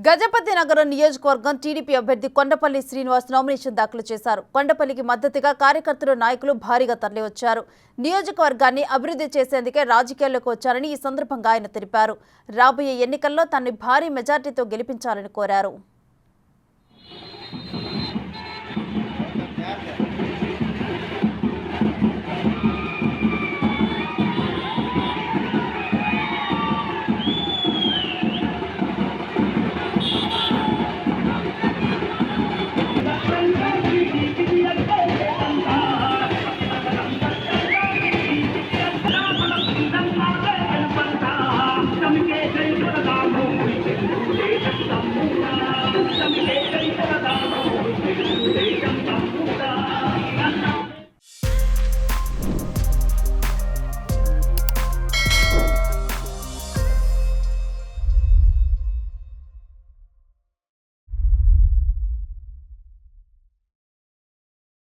గజపతి నగరం నియోజకవర్గం టీడీపీ అభ్యర్థి కొండపల్లి శ్రీనివాస్ నామినేషన్ దాఖలు చేశారు. కొండపల్లికి మద్దతుగా కార్యకర్తలు, నాయకులు భారీగా తరలివచ్చారు. నియోజకవర్గాన్ని అభివృద్ధి చేసేందుకే రాజకీయాల్లోకి వచ్చారని ఈ సందర్భంగా ఆయన తెలిపారు. రాబోయే ఎన్నికల్లో తనని భారీ మెజార్టీతో గెలిపించాలని కోరారు.